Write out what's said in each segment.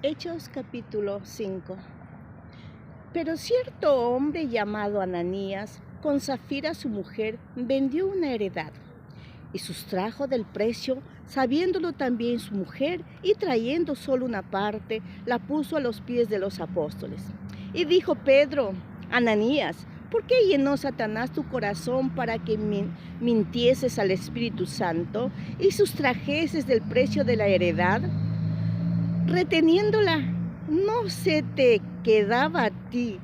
Hechos capítulo 5. Pero cierto hombre llamado Ananías, con Zafira su mujer, vendió una heredad y sustrajo del precio, sabiéndolo también su mujer, y trayendo solo una parte, la puso a los pies de los apóstoles. Y dijo Pedro: Ananías, ¿por qué llenó Satanás tu corazón para que mintieses al Espíritu Santo y sustrajeses del precio de la heredad? Reteniéndola, no se te quedaba a ti,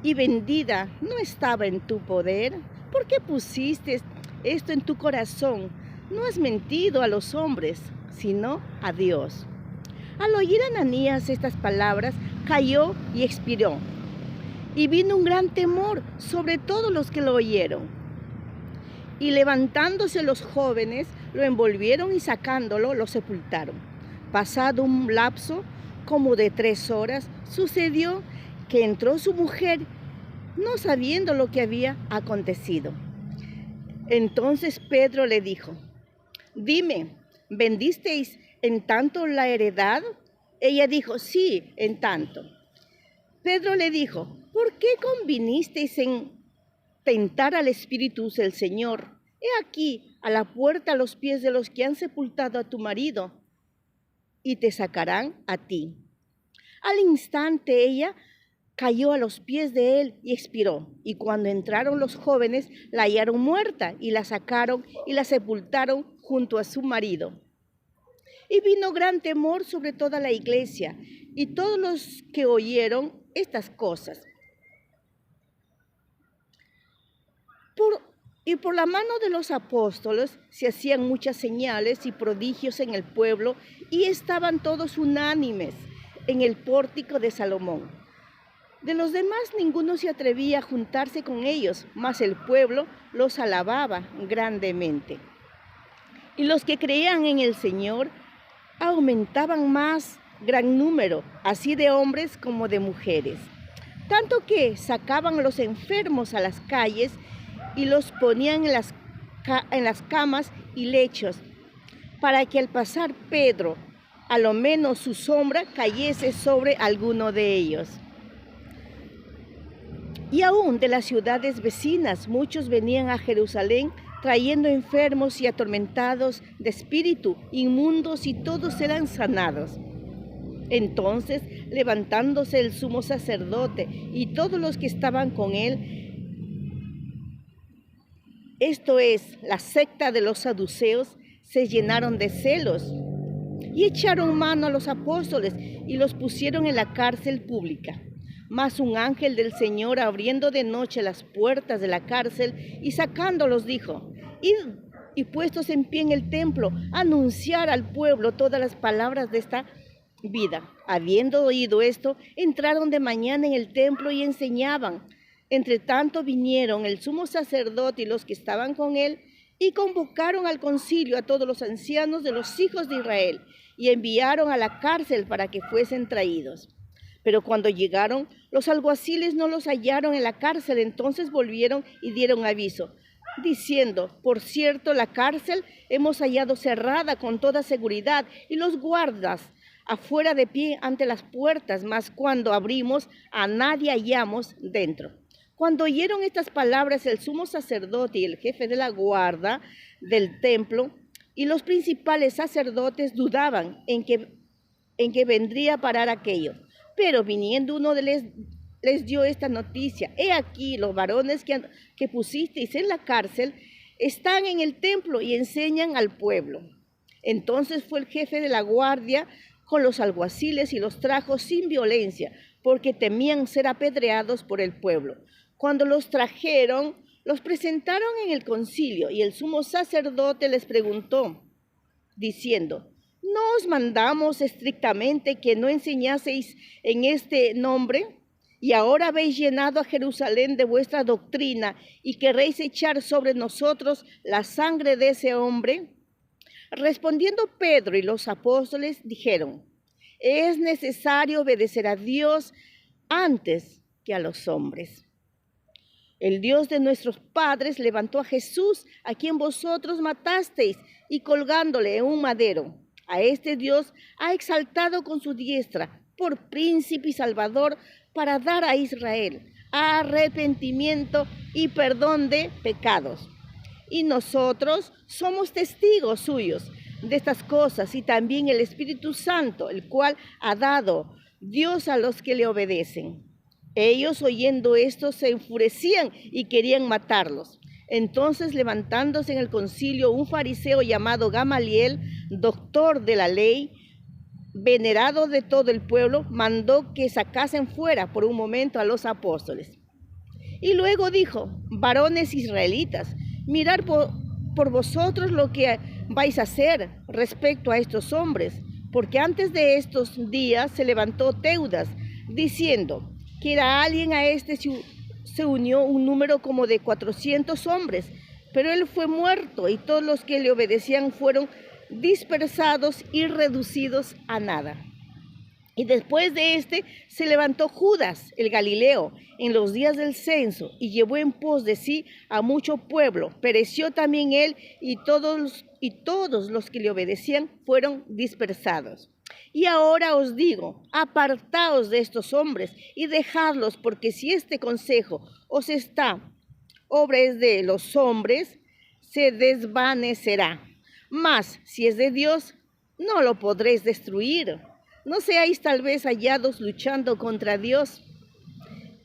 y vendida no estaba en tu poder. ¿Por qué pusiste esto en tu corazón? No has mentido a los hombres, sino a Dios. Al oír Ananías estas palabras, cayó y expiró. Y vino un gran temor sobre todos los que lo oyeron. Y levantándose los jóvenes, lo envolvieron y sacándolo, lo sepultaron. Pasado un lapso como de 3 horas, sucedió que entró su mujer, no sabiendo lo que había acontecido. Entonces Pedro le dijo: Dime, ¿vendisteis en tanto la heredad? Ella dijo: Sí, en tanto. Pedro le dijo: ¿Por qué convinisteis en tentar al Espíritu del Señor? He aquí a la puerta a los pies de los que han sepultado a tu marido, y te sacarán a ti. Al instante ella cayó a los pies de él y expiró. Y cuando entraron los jóvenes, la hallaron muerta, y la sacaron y la sepultaron junto a su marido. Y vino gran temor sobre toda la iglesia y todos los que oyeron estas cosas. Por la mano de los apóstoles se hacían muchas señales y prodigios en el pueblo, y estaban todos unánimes en el pórtico de Salomón. De los demás ninguno se atrevía a juntarse con ellos, mas el pueblo los alababa grandemente. Y los que creían en el Señor aumentaban más gran número, así de hombres como de mujeres. Tanto que sacaban a los enfermos a las calles y los ponían en las camas y lechos, para que al pasar Pedro, a lo menos su sombra cayese sobre alguno de ellos. Y aún de las ciudades vecinas muchos venían a Jerusalén trayendo enfermos y atormentados de espíritu, inmundos, y todos eran sanados. Entonces, levantándose el sumo sacerdote y todos los que estaban con él, esto es, la secta de los saduceos, se llenaron de celos y echaron mano a los apóstoles y los pusieron en la cárcel pública. Mas un ángel del Señor, abriendo de noche las puertas de la cárcel y sacándolos, dijo: Id, y puestos en pie en el templo, anunciar al pueblo todas las palabras de esta vida. Habiendo oído esto, entraron de mañana en el templo y enseñaban. Entre tanto vinieron el sumo sacerdote y los que estaban con él, y convocaron al concilio a todos los ancianos de los hijos de Israel, y enviaron a la cárcel para que fuesen traídos. Pero cuando llegaron, los alguaciles no los hallaron en la cárcel. Entonces volvieron y dieron aviso, diciendo: Por cierto, la cárcel hemos hallado cerrada con toda seguridad, y los guardas afuera de pie ante las puertas, mas cuando abrimos, a nadie hallamos dentro. Cuando oyeron estas palabras, el sumo sacerdote y el jefe de la guarda del templo y los principales sacerdotes dudaban en que vendría a parar aquello. Pero viniendo uno les dio esta noticia: He aquí, los varones que pusisteis en la cárcel están en el templo y enseñan al pueblo. Entonces fue el jefe de la guardia con los alguaciles y los trajo sin violencia, porque temían ser apedreados por el pueblo. Cuando los trajeron, los presentaron en el concilio, y el sumo sacerdote les preguntó, diciendo: ¿No os mandamos estrictamente que no enseñaseis en este nombre? Y ahora habéis llenado a Jerusalén de vuestra doctrina, y queréis echar sobre nosotros la sangre de ese hombre. Respondiendo Pedro y los apóstoles dijeron: Es necesario obedecer a Dios antes que a los hombres. El Dios de nuestros padres levantó a Jesús, a quien vosotros matasteis y colgándole en un madero. A este Dios ha exaltado con su diestra por príncipe y salvador para dar a Israel arrepentimiento y perdón de pecados. Y nosotros somos testigos suyos de estas cosas, y también el Espíritu Santo, el cual ha dado Dios a los que le obedecen. Ellos, oyendo esto, se enfurecían y querían matarlos. Entonces, levantándose en el concilio un fariseo llamado Gamaliel, doctor de la ley, venerado de todo el pueblo, mandó que sacasen fuera por un momento a los apóstoles. Y luego dijo: varones israelitas, mirad por vosotros lo que vais a hacer respecto a estos hombres, porque antes de estos días se levantó Teudas, diciendo que era alguien a este se unió un número como de 400 hombres, pero él fue muerto y todos los que le obedecían fueron dispersados y reducidos a nada. Y después de este se levantó Judas el Galileo en los días del censo y llevó en pos de sí a mucho pueblo. Pereció también él y todos los que le obedecían fueron dispersados. Y ahora os digo, apartaos de estos hombres y dejadlos, porque si este consejo os está, obra es de los hombres, se desvanecerá. Mas si es de Dios, no lo podréis destruir. No seáis tal vez hallados luchando contra Dios.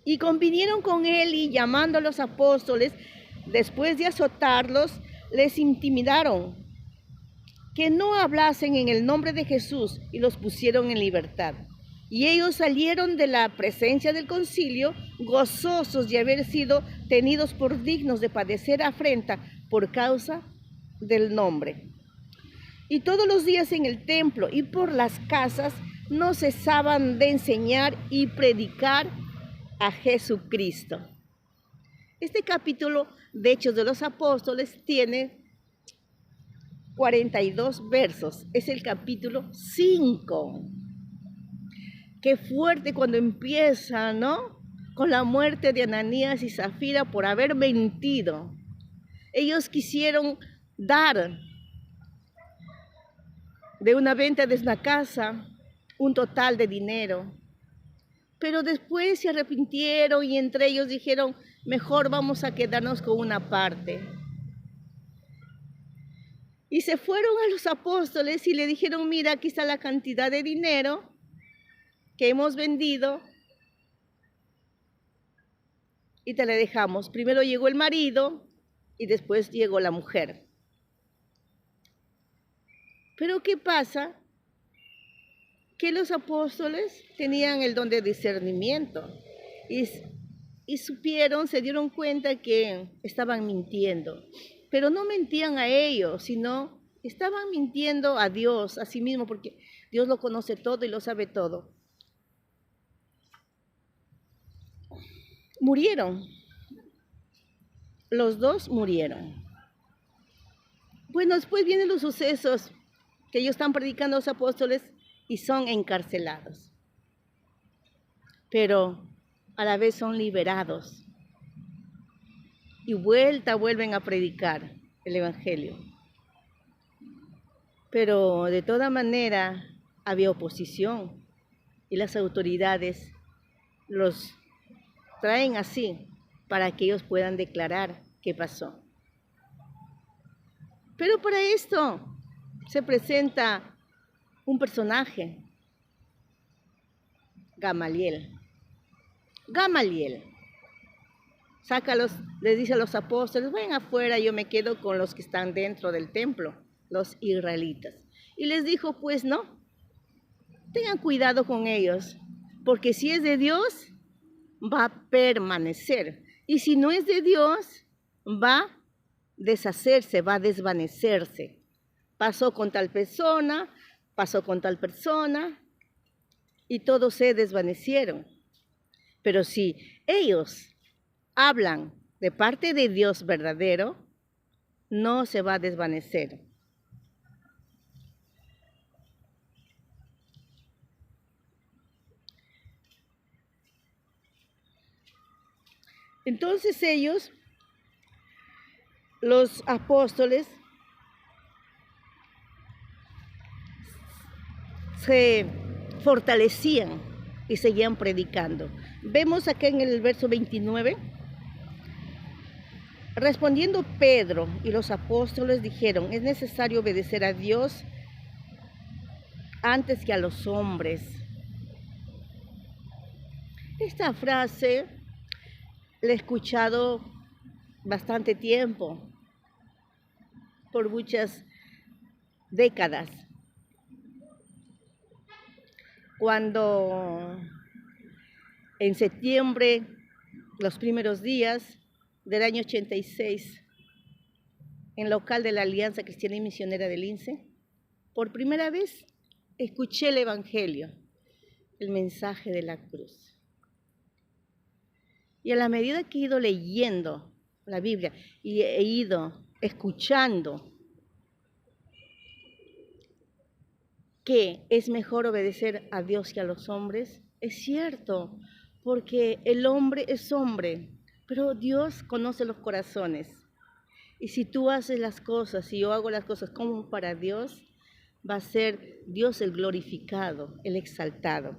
Y convinieron con él, y llamando a los apóstoles, después de azotarlos, les intimidaron que no hablasen en el nombre de Jesús, y los pusieron en libertad. Y ellos salieron de la presencia del concilio, gozosos de haber sido tenidos por dignos de padecer afrenta por causa del nombre. Y todos los días en el templo y por las casas no cesaban de enseñar y predicar a Jesucristo. Este capítulo de Hechos de los Apóstoles tiene 42 versos. Es el capítulo 5. Qué fuerte cuando empieza, ¿no? Con la muerte de Ananías y Zafira por haber mentido. Ellos quisieron dar de una venta de una casa un total de dinero, pero después se arrepintieron y entre ellos dijeron: mejor vamos a quedarnos con una parte. Y se fueron a los apóstoles y le dijeron: mira, aquí está la cantidad de dinero que hemos vendido y te la dejamos. Primero llegó el marido y después llegó la mujer. Pero ¿qué pasa? Que los apóstoles tenían el don de discernimiento y supieron, se dieron cuenta que estaban mintiendo. Pero no mentían a ellos, sino estaban mintiendo a Dios, a sí mismo, porque Dios lo conoce todo y lo sabe todo. Murieron. Los dos murieron. Bueno, después vienen los sucesos que ellos están predicando a los apóstoles y son encarcelados. Pero a la vez son liberados. Y vuelven a predicar el Evangelio. Pero de toda manera había oposición y las autoridades los traen así para que ellos puedan declarar qué pasó. Pero para esto se presenta un personaje, Gamaliel. Les dice a los apóstoles: vayan afuera, yo me quedo con los que están dentro del templo, los israelitas. Y les dijo: pues no, tengan cuidado con ellos, porque si es de Dios, va a permanecer. Y si no es de Dios, va a deshacerse, va a desvanecerse. Pasó con tal persona, y todos se desvanecieron. Pero si ellos hablan de parte de Dios verdadero, no se va a desvanecer. Entonces ellos, los apóstoles, se fortalecían y seguían predicando. Vemos acá en el verso 29, respondiendo Pedro y los apóstoles dijeron, es necesario obedecer a Dios antes que a los hombres. Esta frase la he escuchado bastante tiempo, por muchas décadas. Cuando en septiembre, los primeros días del año 86, en local de la Alianza Cristiana y Misionera del INSE, por primera vez escuché el Evangelio, el mensaje de la cruz. Y a la medida que he ido leyendo la Biblia y he ido escuchando que es mejor obedecer a Dios que a los hombres, es cierto, porque el hombre es hombre, pero Dios conoce los corazones. Y si tú haces las cosas, si yo hago las cosas como para Dios, va a ser Dios el glorificado, el exaltado.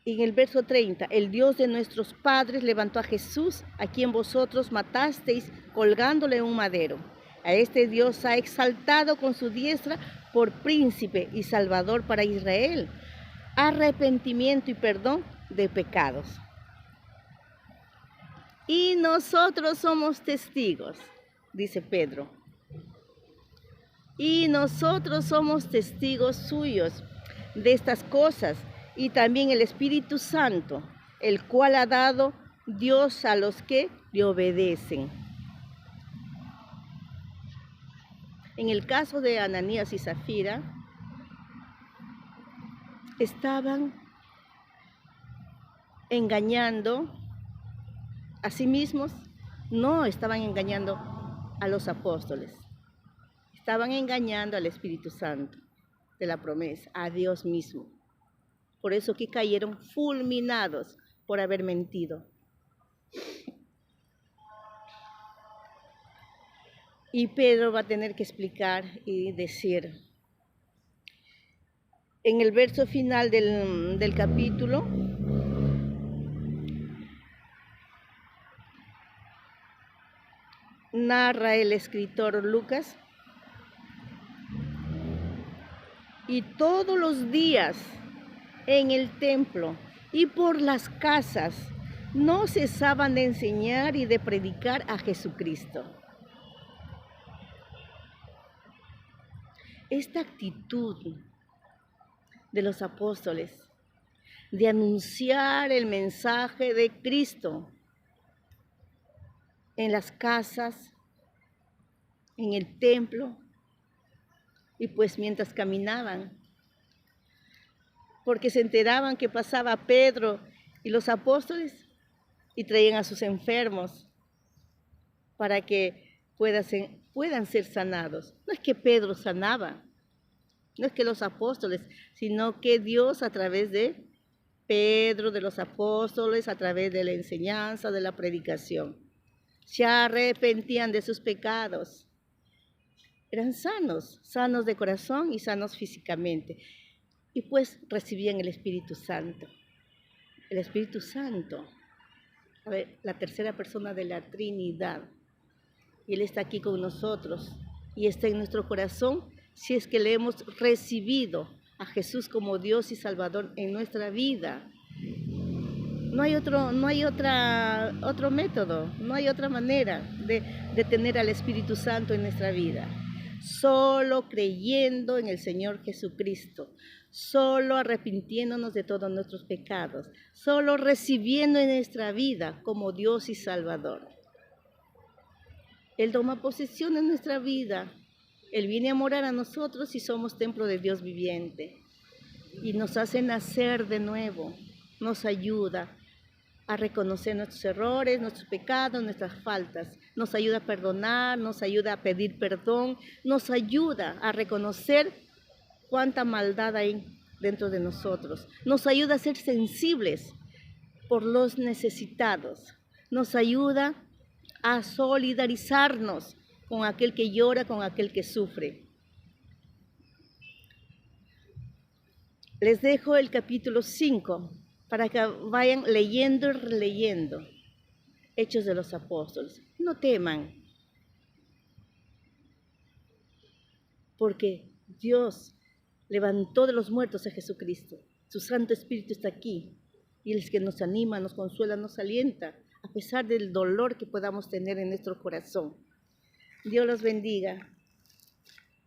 Y en el verso 30, el Dios de nuestros padres levantó a Jesús, a quien vosotros matasteis colgándole en un madero. A este Dios ha exaltado con su diestra por príncipe y salvador para Israel, arrepentimiento y perdón de pecados. Y nosotros somos testigos, dice Pedro. Y nosotros somos testigos suyos de estas cosas, y también el Espíritu Santo, el cual ha dado Dios a los que le obedecen. En el caso de Ananías y Zafira, estaban engañando a sí mismos, no estaban engañando a los apóstoles, estaban engañando al Espíritu Santo de la promesa, a Dios mismo. Por eso que cayeron fulminados por haber mentido. Y Pedro va a tener que explicar y decir, en el verso final del capítulo, narra el escritor Lucas, y todos los días en el templo y por las casas no cesaban de enseñar y de predicar a Jesucristo. Esta actitud de los apóstoles de anunciar el mensaje de Cristo en las casas, en el templo, y pues mientras caminaban, porque se enteraban que pasaba Pedro y los apóstoles y traían a sus enfermos para que puedan ser sanados. No es que Pedro sanaba, no es que los apóstoles, sino que Dios a través de Pedro, de los apóstoles, a través de la enseñanza, de la predicación, se arrepentían de sus pecados. Eran sanos de corazón y sanos físicamente. Y pues recibían el Espíritu Santo. El Espíritu Santo, la tercera persona de la Trinidad. Y Él está aquí con nosotros y está en nuestro corazón si es que le hemos recibido a Jesús como Dios y Salvador en nuestra vida. No hay otro método, no hay otra manera de tener al Espíritu Santo en nuestra vida. Solo creyendo en el Señor Jesucristo, solo arrepintiéndonos de todos nuestros pecados, solo recibiendo en nuestra vida como Dios y Salvador. Él toma posesión en nuestra vida, Él viene a morar a nosotros y somos templo de Dios viviente. Y nos hace nacer de nuevo, nos ayuda a reconocer nuestros errores, nuestros pecados, nuestras faltas. Nos ayuda a perdonar, nos ayuda a pedir perdón, nos ayuda a reconocer cuánta maldad hay dentro de nosotros. Nos ayuda a ser sensibles por los necesitados. Nos ayuda a solidarizarnos con aquel que llora, con aquel que sufre. Les dejo el capítulo 5 para que vayan leyendo y releyendo Hechos de los Apóstoles. No teman, porque Dios levantó de los muertos a Jesucristo. Su Santo Espíritu está aquí y Él es que nos anima, nos consuela, nos alienta, a pesar del dolor que podamos tener en nuestro corazón. Dios los bendiga.